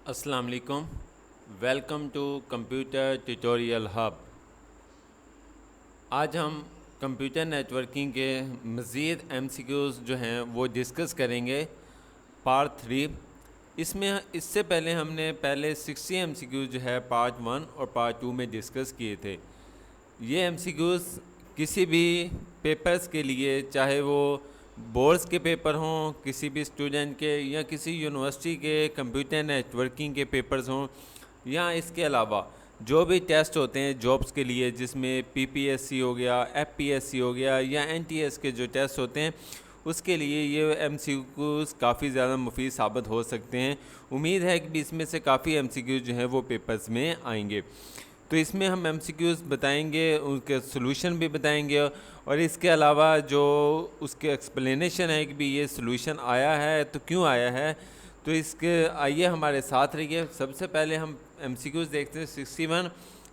अस्सलाम वालेकुम। Welcome to computer tutorial hub. आज हम कंप्यूटर नेटवर्किंग के मज़ीद एमसीक्यूज़ जो हैं वो डिस्कस करेंगे पार्ट 3। इसमें इससे पहले हमने 60 एमसीक्यूज़ जो है पार्ट 1 और पार्ट 2 में डिस्कस किए थे। ये एमसीक्यूज़ किसी भी पेपर्स के लिए, चाहे वो बोर्ड्स के पेपर हों, किसी भी स्टूडेंट के, या किसी यूनिवर्सिटी के कंप्यूटर नेटवर्किंग के पेपर्स हों, या इसके अलावा जो भी टेस्ट होते हैं जॉब्स के लिए, जिसमें पीपीएससी हो गया, एफपीएससी हो गया, या एनटीएस के जो टेस्ट होते हैं, उसके लिए ये एमसीक्यूज़ काफ़ी ज़्यादा मुफीद साबित हो सकते हैं। उम्मीद है कि इसमें से काफ़ी एमसीक्यूज़ जो हैं वो पेपर्स में आएंगे। तो इसमें हम एमसीक्यूज़ बताएंगे, उनके सॉल्यूशन भी बताएंगे, और इसके अलावा जो उसके एक्सप्लेनेशन है कि भी ये सॉल्यूशन आया है तो क्यों आया है। तो इसके आइए हमारे साथ रहिए। सबसे पहले हम एमसीक्यूज़ देखते हैं 61।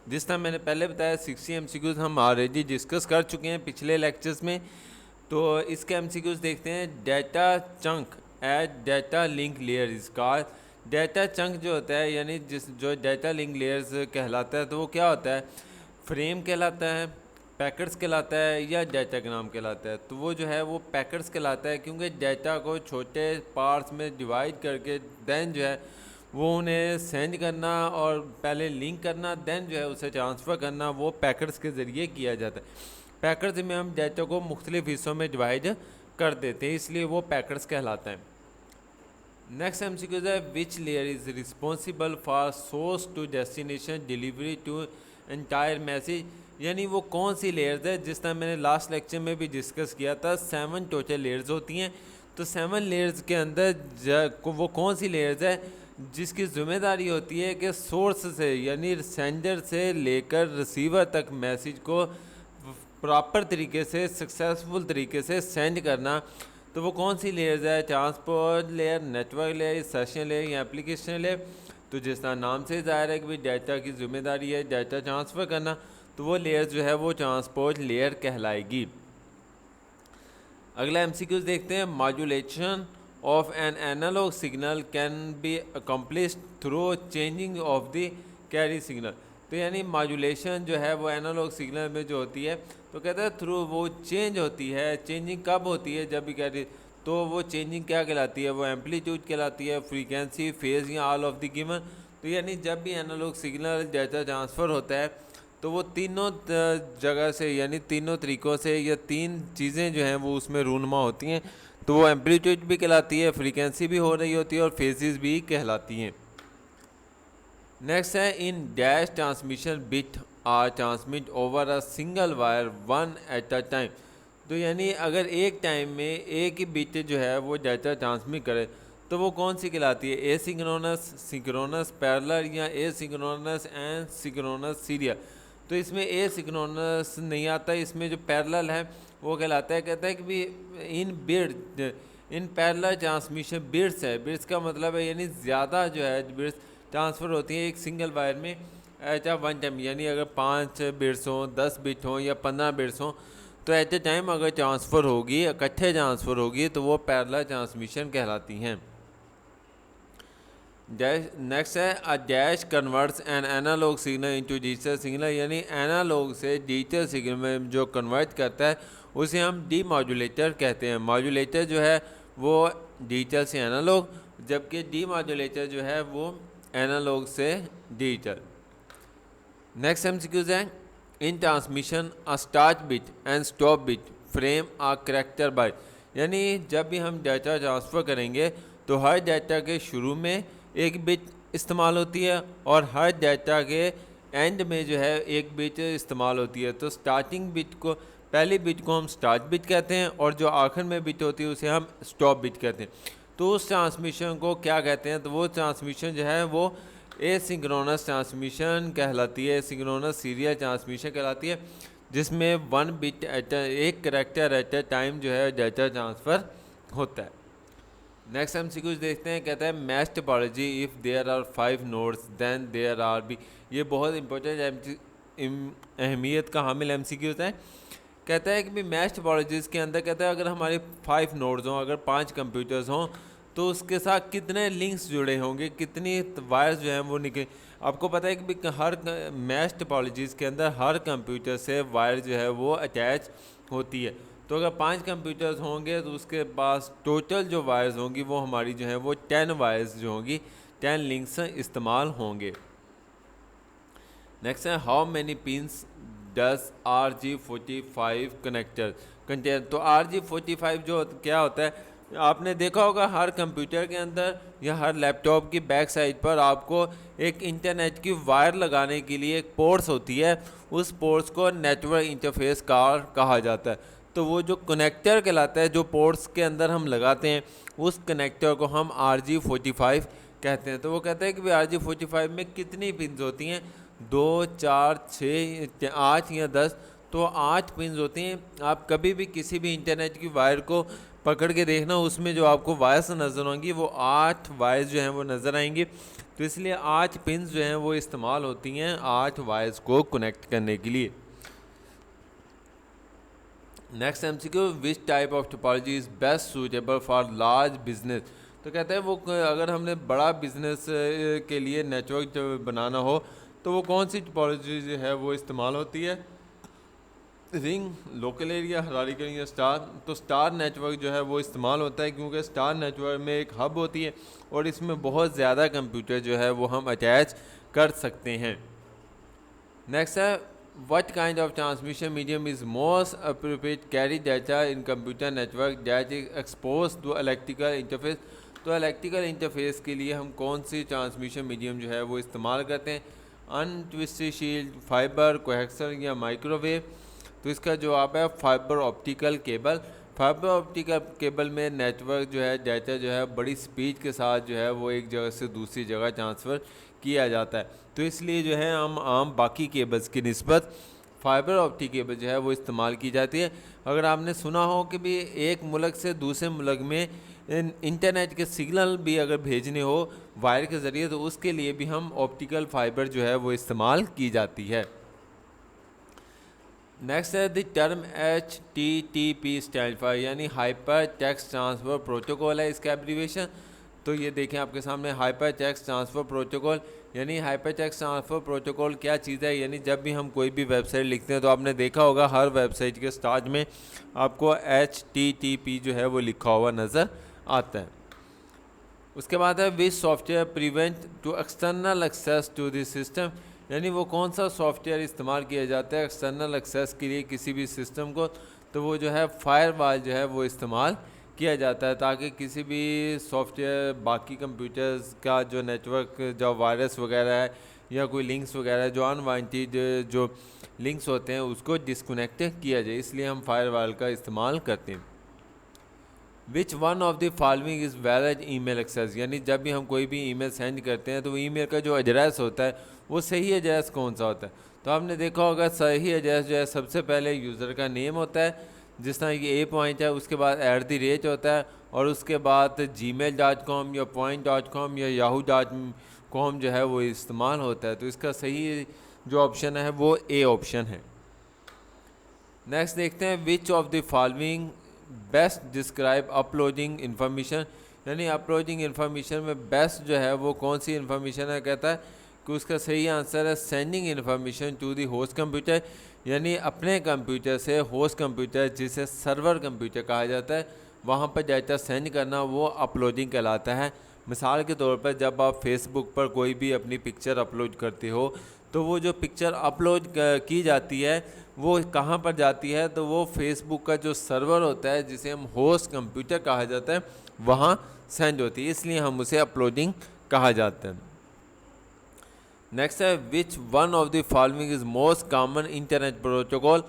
जिस तरह मैंने पहले बताया 60 एमसीक्यूज़ हम ऑलरेडी डिस्कस कर चुके हैं पिछले लेक्चर्स में। तो इसके एमसीक्यूज़ देखते हैं। Data chunk at data link layer इसका डेटा चंक जो होता है, यानी जो डेटा लिंक लेयर्स कहलाता है, तो वो क्या होता है? फ्रेम कहलाता है, पैकेट्स कहलाता है, या डाटाग्राम कहलाता है। तो वो जो है वो पैकेट्स कहलाता है, क्योंकि डाटा को छोटे पार्ट्स में डिवाइड करके देन जो है वो उन्हें सेंड करना, और पहले लिंक करना, देन जो है उसे ट्रांसफ़र करना, वो पैकेट्स के ज़रिए किया जाता है। पैकेट्स में हम डाटा को मुख्तलिफ़ हिस्सों में डिवाइड कर देते हैं, इसलिए वो पैकेट्स कहलाता है। नेक्स्ट एमसीक्यू है, which layer is responsible for source to destination delivery to entire message, यानी वो कौन सी लेयर्स है। जिस तरह मैंने लास्ट लेक्चर में भी डिस्कस किया था, 7 टोटल लेयर्स होती हैं। तो 7 लेयर्स के अंदर वो कौन सी लेयर्स है जिसकी ज़िम्मेदारी होती है कि सोर्स से, यानी सेंडर से लेकर रिसीवर तक मैसेज को प्रॉपर तरीके से, सक्सेसफुल तरीके से सेंड करना। तो वो कौन सी लेयर्स है? Transport layer, network layer, session layer, या एप्लीकेशन लेयर। तो जिस तरह नाम से ज़ाहिर है कि भाई डाटा की ज़िम्मेदारी है डाटा ट्रांसफ़र करना, तो वो लेयर जो है वो ट्रांसपोर्ट लेयर कहलाएगी। अगला एमसीक्यूज देखते हैं। Modulation of an analogue signal can be accomplished through changing of the carry signal. तो यानी मॉड्यूलेशन जो है वो एनालॉग सिग्नल में जो होती है, तो कहते हैं थ्रू वो चेंज होती है। चेंजिंग कब होती है? जब भी कैरी, तो वो चेंजिंग क्या कहलाती है? वो एम्पलीट्यूड कहलाती है, फ्रीक्वेंसी, फेज, या ऑल ऑफ द गिवन। तो यानी जब भी एनालॉग सिग्नल डाटा ट्रांसफ़र होता है, तो वो तीनों जगह से, यानी तीनों तरीक़ों से, या तीन चीज़ें जो हैं वो उसमें रूनुमा होती हैं। तो वो एम्पलीट्यूड भी कहलाती है, फ्रीक्वेंसी भी हो रही होती है, और फेजेस भी कहलाती हैं। नेक्स्ट है, in dash transmission bit are transmit over a single wire one at a time. तो यानी अगर एक टाइम में एक ही बिट जो है वो डाटा ट्रांसमिट करे, तो वो कौन सी कहलाती है? एसिंक्रोनस, सिंक्रोनस, पैरेलल, या एसिंक्रोनस एंड सिंक्रोनस सीरियल। तो इसमें एसिंक्रोनस नहीं आता, इसमें जो पैरेलल है वो कहलाता है। कहता है कि भी इन पैरेलल ट्रांसमिशन बिट्स है। बिट्स का मतलब है यानी ज़्यादा जो है बिट्स ट्रांसफ़र होती है एक सिंगल वायर में एट अ वन टाइम। यानी अगर 5 बिट्स हों, 10 बिट हों, या 15 बिट्स हों, तो एट ए टाइम अगर ट्रांसफ़र होगी, इकट्ठे ट्रांसफ़र होगी, तो वो पैरेलल ट्रांसमिशन कहलाती हैं। नेक्स्ट है, a dash converts an analogue signal into digital signal, यानी एनालॉग से डिजिटल सिग्नल में जो कन्वर्ट करता है उसे हम डीमॉड्यूलेटर कहते हैं। मॉड्यूलेटर जो है वो डिजिटल से एनालॉग, जबकि डीमॉड्यूलेटर जो है वो एनालॉग से डिजिटल। नेक्स्ट एमसीक्यूज है, in transmission a start bit and stop bit frame a character byte, यानी जब भी हम डाटा ट्रांसफ़र करेंगे तो हर डाटा के शुरू में एक बिट इस्तेमाल होती है, और हर डाटा के एंड में जो है एक बिट इस्तेमाल होती है। तो स्टार्टिंग बिट को, पहली बिट को हम स्टार्ट बिट कहते हैं, और जो आखिर में बिट होती है उसे हम स्टॉप बिट कहते हैं। तो उस ट्रांसमिशन को क्या कहते हैं? तो वो ट्रांसमिशन जो है वो एसिंक्रोनस ट्रांसमिशन कहलाती है, एसिंक्रोनस सीरियल ट्रांसमिशन कहलाती है, जिसमें वन बिट एक करैक्टर एट ए टाइम जो है डाटा ट्रांसफ़र होता है। नेक्स्ट एमसीक्यूज देखते हैं। कहता है, mesh topology if there are 5 nodes then there are B. ये बहुत इंपॉर्टेंट अहमियत का हामिल एमसीक्यूज है। कहता है कि भी मैच टोपोलॉजीज़ के अंदर कहता है अगर हमारे 5 नोड्स हों, अगर 5 कंप्यूटर्स हों, तो उसके साथ कितने लिंक्स जुड़े होंगे, कितनी वायर्स जो हैं वो निकले। आपको पता है कि हर मैश टोपोलॉजीज़ के अंदर हर कंप्यूटर से वायर जो है वो अटैच होती है। तो अगर 5 कंप्यूटर्स होंगे तो उसके पास टोटल जो वायर्स होंगी वो हमारी जो है वो 10 वायर्स जो होंगी, 10 लिंक्स इस्तेमाल होंगे। नेक्स्ट है how many pins does RJ45 connector contain. तो RJ45 जो क्या होता है, आपने देखा होगा हर कंप्यूटर के अंदर या हर लैपटॉप की बैक साइड पर आपको एक इंटरनेट की वायर लगाने के लिए एक पोर्ट्स होती है, उस पोर्ट्स को नेटवर्क इंटरफेस कार्ड कहा जाता है। तो वो जो कनेक्टर कहलाता है, जो पोर्ट्स के अंदर हम लगाते हैं, उस कनेक्टर को हम RJ45 कहते हैं। तो वो कहते हैं कि भाई RJ45 में कितनी पिन्स होती हैं, 2, 4, 6, 8 या 10। तो 8 पिन्स होती हैं। आप कभी भी किसी भी इंटरनेट की वायर को पकड़ के देखना, उसमें जो आपको वायर्स नज़र आएंगी वो 8 वायर्स जो हैं वो नज़र आएंगी। तो इसलिए 8 पिन्स जो हैं वो इस्तेमाल होती हैं 8 वायर्स को कनेक्ट करने के लिए। Next MCQ, which type of topology is best suitable for large business. तो कहते हैं वो अगर हमने बड़ा बिजनेस के लिए नेटवर्क बनाना हो तो वो कौन सी टोपोलॉजी जो है वो इस्तेमाल होती है, रिंग, लोकल एरिया, हरारिकन या स्टार। तो स्टार नेटवर्क जो है वो इस्तेमाल होता है क्योंकि स्टार नेटवर्क में एक हब होती है और इसमें बहुत ज़्यादा कंप्यूटर जो है वो हम अटैच कर सकते हैं। नेक्स्ट है what kind of transmission medium is most appropriate carry data in computer network that is expose to electrical interface. तो इलेक्ट्रिकल इंटरफेस के लिए हम कौन सी ट्रांसमिशन मीडियम जो है वो इस्तेमाल करते हैं, अनट्विस्टेड शील्ड, फाइबर, कोएक्सल या माइक्रोवेव। तो इसका जवाब है fibre optical cable. Fibre optical cable में नेटवर्क जो है डाटा जो है बड़ी स्पीड के साथ जो है वो एक जगह से दूसरी जगह ट्रांसफ़र किया जाता है। तो इसलिए जो है हम आम बाकी केबल्स की निस्बत फाइबर ऑप्टिक केबल जो है वो इस्तेमाल की जाती है। अगर आपने सुना हो कि भी एक मुल्क से दूसरे मुल्क में इंटरनेट के सिग्नल भी अगर भेजने हो वायर के ज़रिए, तो उसके लिए भी हम ऑप्टिकल फाइबर जो है वो इस्तेमाल की जाती है। नेक्स्ट है the term HTTP stand for, यानी हाइपर टेक्स्ट ट्रांसफ़र प्रोटोकॉल है इसका एब्रीविएशन। तो ये देखें आपके सामने हाइपर टेक्स्ट ट्रांसफ़र प्रोटोकॉल, यानी हाइपर टेक्स्ट ट्रांसफ़र प्रोटोकॉल क्या चीज़ है, यानी जब भी हम कोई भी वेबसाइट लिखते हैं तो आपने देखा होगा हर वेबसाइट के स्टार्ट में आपको HTTP जो है वो लिखा हुआ नज़र आता है। उसके बाद है which software prevent to external access to this system, यानी वो कौन सा सॉफ्टवेयर इस्तेमाल किया जाता है एक्सटर्नल एक्सेस के लिए किसी भी सिस्टम को। तो वो जो है फायरवॉल जो है वो इस्तेमाल किया जाता है ताकि किसी भी सॉफ्टवेयर बाकी कंप्यूटर्स का जो नेटवर्क जो वायरस वगैरह है या कोई लिंक्स वगैरह जो अनवांटेड जो लिंक्स होते हैं उसको डिस्कनेक्ट किया जाए, इसलिए हम फायरवॉल का इस्तेमाल करते हैं। Which one of the following is valid email access, यानी जब भी हम कोई भी ईमेल सेंड करते हैं तो वो ईमेल का जो एड्रेस होता है वो सही एड्रेस कौन सा होता है। तो आपने देखा होगा सही एड्रेस जो है सबसे पहले यूज़र का नेम होता है, जिस तरह ये A है, उसके बाद @ होता है और उसके बाद gmail.com या point.com या yahoo.com जो है वो इस्तेमाल होता है। तो इसका सही जो ऑप्शन है वो A ऑप्शन है। नेक्स्ट देखते हैं विच of the following best describe uploading information, यानी अपलोडिंग इन्फॉर्मेशन में बेस्ट जो है वो कौन सी इन्फॉर्मेशन है। कहता है कि उसका सही आंसर है sending information to the host computer, यानी अपने कंप्यूटर से होस्ट कंप्यूटर जिसे सर्वर कंप्यूटर कहा जाता है वहाँ पर डाटा सेंड करना वो अपलोडिंग कहलाता है। मिसाल के तौर पर जब आप फेसबुक पर कोई भी अपनी पिक्चर अपलोड करते हो तो वो जो पिक्चर अपलोड की जाती है वो कहाँ पर जाती है, तो वो फेसबुक का जो सर्वर होता है जिसे हम होस्ट कंप्यूटर कहा जाता है वहाँ सेंड होती है, इसलिए हम उसे अपलोडिंग कहा जाता है। नेक्स्ट है विच one of the following is most common internet protocol,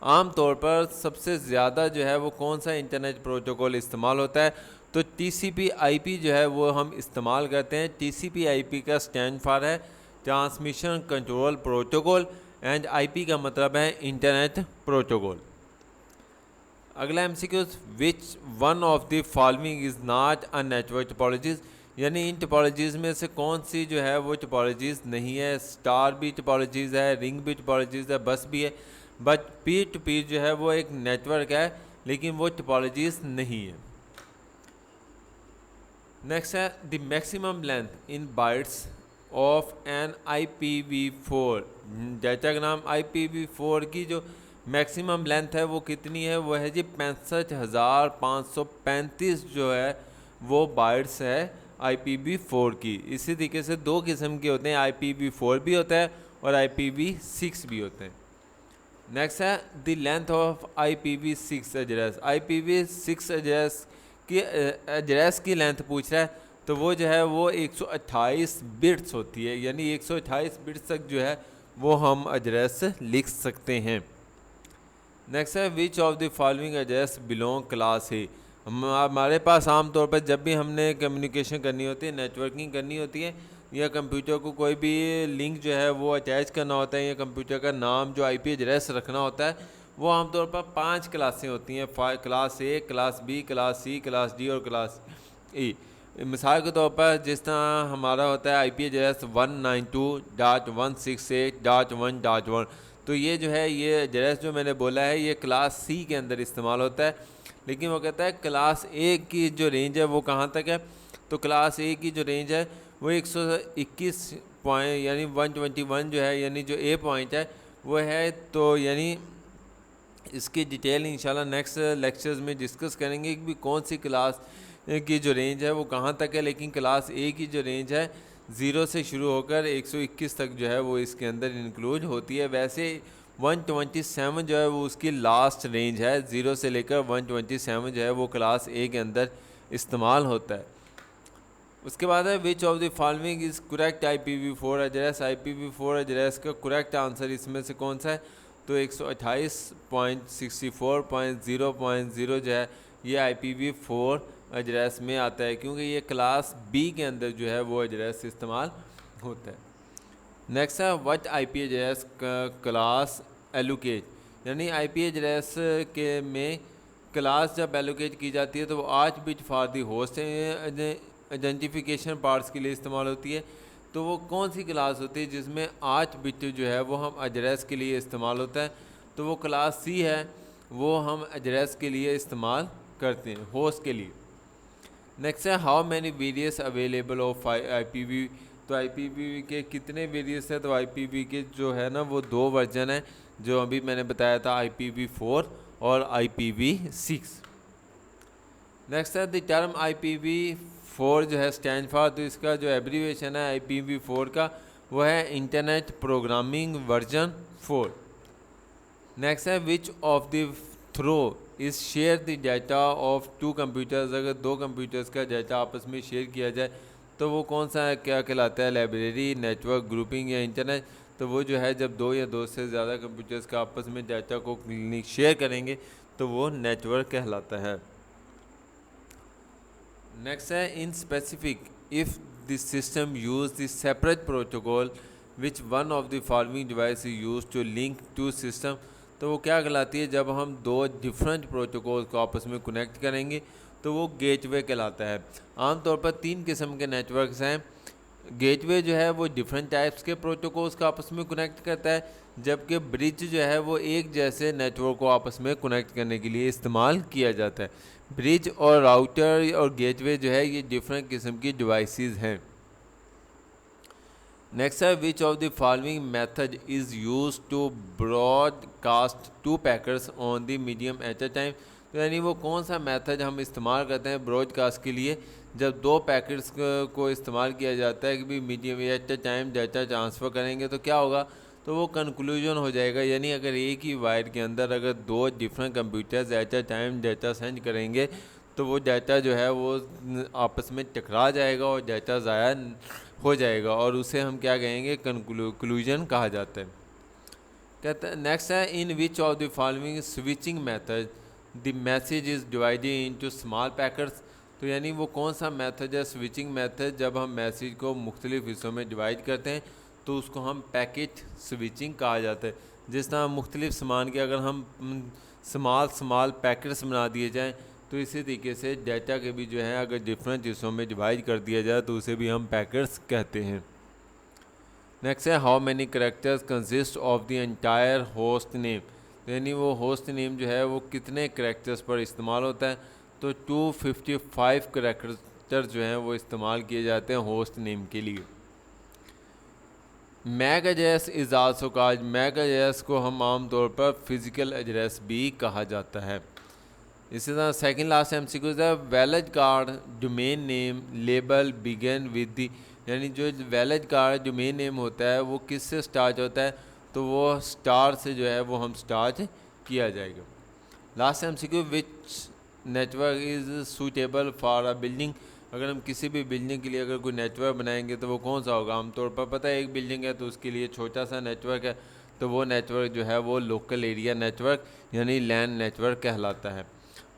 आम तौर पर सबसे ज़्यादा जो है वो कौन सा इंटरनेट प्रोटोकॉल इस्तेमाल होता है। तो TCP/IP जो है वो हम इस्तेमाल करते हैं। TCP/IP का स्टैंड फॉर है transmission control protocol and IP का मतलब है इंटरनेट प्रोटोकॉल। अगला MCQ, which one of the following is not a network topologies, यानी इन टोपोलॉजीज़ में से कौन सी जो है वो टोपोलॉजीज़ नहीं है। स्टार भी टोपोलॉजीज़ है, रिंग भी टोपोलॉजीज़ है, बस भी है, बट पीर टू पीर जो है वो एक नेटवर्क है लेकिन वो टोपोलॉजीज़ नहीं है। नेक्स्ट है the maximum length in bytes of an IPv4। Data का नाम IPv4 की जो मैक्सिमम लेंथ है वो कितनी है, वो है जी 65,535 जो है वो बाइट्स है IPv4 की। इसी तरीके से दो किस्म के होते हैं, IPv4 भी होता है और IPv6 भी होते हैं। नेक्स्ट है the length of IPv6 address. IPv6 address की एड्रेस की लेंथ पूछ रहा है, तो वो जो है वो 128 बिट्स होती है, यानी 128 बिट्स तक जो है वो हम एड्रेस लिख सकते हैं। नेक्स्ट है which of the following address belong class है। हमारे पास आमतौर पर जब भी हमने कम्युनिकेशन करनी होती है, नेटवर्किंग करनी होती है, या कंप्यूटर को कोई भी लिंक जो है वो अटैच करना होता है, या कंप्यूटर का नाम जो IP एड्रेस रखना होता है, वो आमतौर पर 5 क्लासें होती हैं, class A, class B, class C, class D और क्लास E। मिसाल के तौर पर जिस तरह हमारा होता है IP एड्रेस 192.168.1.1, तो ये जो है ये एड्रेस जो मैंने बोला है ये क्लास C के अंदर इस्तेमाल होता है। लेकिन वो कहता है क्लास A की जो रेंज है वो कहाँ तक है, तो क्लास A की जो रेंज है वो 121 पॉइंट यानी 121 जो है, यानी जो A पॉइंट है वो है। तो यानी इसकी डिटेल इंशाल्लाह नेक्स्ट लेक्चर्स में डिस्कस करेंगे कि भी कौन सी क्लास की जो रेंज है वो कहाँ तक है। लेकिन क्लास A की जो रेंज है 0 से शुरू होकर 121 तक जो है वो इसके अंदर इंक्लूड होती है। वैसे 127 जो है वो उसकी लास्ट रेंज है, 0 से लेकर 127 जो है वो क्लास A के अंदर इस्तेमाल होता है। उसके बाद है which of the following is correct IPv4 address. IPv4 address का करेक्ट आंसर इसमें से कौन सा है, तो 128.64.0.0 जो है ये IPv4 एड्रेस में आता है, क्योंकि ये क्लास B के अंदर जो है वो एड्रेस इस्तेमाल होता है। नेक्स्ट है what IP address class allocate, यानी IP एड्रेस के में क्लास जब एलोकेट की जाती है तो वो 8 bit for the host identification parts के लिए इस्तेमाल होती है। तो वो कौन सी क्लास होती है जिसमें 8 बिट जो है वो हम एड्रेस के लिए इस्तेमाल होता है, तो वो क्लास C है, वो हम एड्रेस के लिए इस्तेमाल करते हैं, होस्ट के लिए। नेक्स्ट है how many various available of IPv, तो IPv के कितने वेरियस है, तो IPv के जो है ना वो 2 वर्जन है, जो अभी मैंने बताया था IPv4 और IPv6। नेक्स्ट है द टर्म IPv4 जो है स्टैंड फॉर, तो इसका जो एब्रीवेशन है IPv4 का वो है इंटरनेट प्रोग्रामिंग वर्जन 4। नेक्स्ट है which of the throw is share the data of 2 computers. अगर 2 कंप्यूटर्स का डाटा आपस में शेयर किया जाए तो वो कौन सा है, क्या कहलाता है, लाइब्रेरी, नेटवर्क, ग्रुपिंग या इंटरनेट। तो वो जो है जब 2 या 2 से ज़्यादा कंप्यूटर्स का आपस में डाटा को शेयर करेंगे तो वो नेटवर्क कहलाता है। नेक्स्ट है in specific if this system use the separate protocol which one of the following device is use to link to system. तो वो क्या कहलाती है, जब हम 2 डिफरेंट प्रोटोकॉल को आपस में कनेक्ट करेंगे तो वो गेटवे कहलाता है। आमतौर पर 3 किस्म के नेटवर्क्स हैं। गेटवे जो है वो डिफरेंट टाइप्स के प्रोटोकॉल्स को आपस में कनेक्ट करता है, जबकि ब्रिज जो है वो एक जैसे नेटवर्क को आपस में कनेक्ट करने के लिए इस्तेमाल किया जाता है। ब्रिज और राउटर और गेटवे जो है ये डिफरेंट किस्म की डिवाइसेस हैं। नेक्स्ट है which of the following method is use to broadcast 2 packets on the medium at a time. तो यानी वो कौन सा मेथड हम इस्तेमाल करते हैं ब्रॉडकास्ट के लिए, जब 2 पैकेट्स को इस्तेमाल किया जाता है कि भी medium at a time data transfer करेंगे तो क्या होगा, तो वो कंक्लूजन हो जाएगा। यानी अगर एक ही वायर के अंदर अगर 2 different computers eight a time data send करेंगे तो वो डाटा जो है वो आपस में टकरा जाएगा और डाटा ज़ाया हो जाएगा, और उसे हम क्या कहेंगे, कंक्लूजन कहा जाता है। कहता है नेक्स्ट है in which of the following switching method the message is divided into small packets. तो यानी वो कौन सा मेथड है स्विचिंग मेथड, जब हम मैसेज को मुख्तलिफ हिस्सों में डिवाइड करते हैं तो उसको हम पैकेट स्विचिंग कहा जाता है। जिस तरह मुख्तलिफ सामान के अगर हम स्मॉल पैकेट्स बना दिए जाएँ, तो इसी तरीके से डाटा के भी जो है अगर डिफरेंट हिस्सों में डिवाइड कर दिया जाए तो उसे भी हम पैकेट्स कहते हैं। नेक्स्ट है how many characters consist of the entire host name. यानी वो होस्ट नेम जो है वो कितने करेक्टर्स पर इस्तेमाल होता है, तो 255 करेक्टर्स कैरेक्टर जो हैं वो इस्तेमाल किए जाते हैं होस्ट नेम के लिए। MAC address is also called, MAC address को हम आम तौर पर फिज़िकल एड्रेस भी कहा जाता है। इसी तरह सेकंड लास्ट एमसीक्यू है valid card domain name label begin with the, यानी जो वैलिड कार्ड डोमेन नेम होता है वो किस से स्टार्ट होता है, तो वो स्टार से जो है वो हम स्टार्ट किया जाएगा। Last MCQ which network is suitable for a building, अगर हम किसी भी बिल्डिंग के लिए अगर कोई नेटवर्क बनाएंगे तो वो कौन सा होगा। आमतौर पर पता है एक बिल्डिंग है तो उसके लिए छोटा सा नेटवर्क है, तो वो नेटवर्क जो है वो लोकल एरिया नेटवर्क यानी लैन नेटवर्क कहलाता है।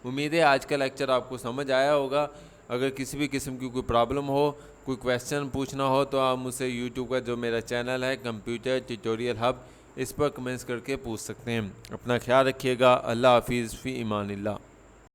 उम्मीद है आज का लेक्चर आपको समझ आया होगा। अगर किसी भी किस्म की कोई प्रॉब्लम हो, कोई क्वेश्चन पूछना हो, तो आप मुझसे यूट्यूब का जो मेरा चैनल है कंप्यूटर ट्यूटोरियल हब, इस पर कमेंट्स करके पूछ सकते हैं। अपना ख्याल रखिएगा। अल्लाह हाफिज़ फ़ी ईमानिल्लाह।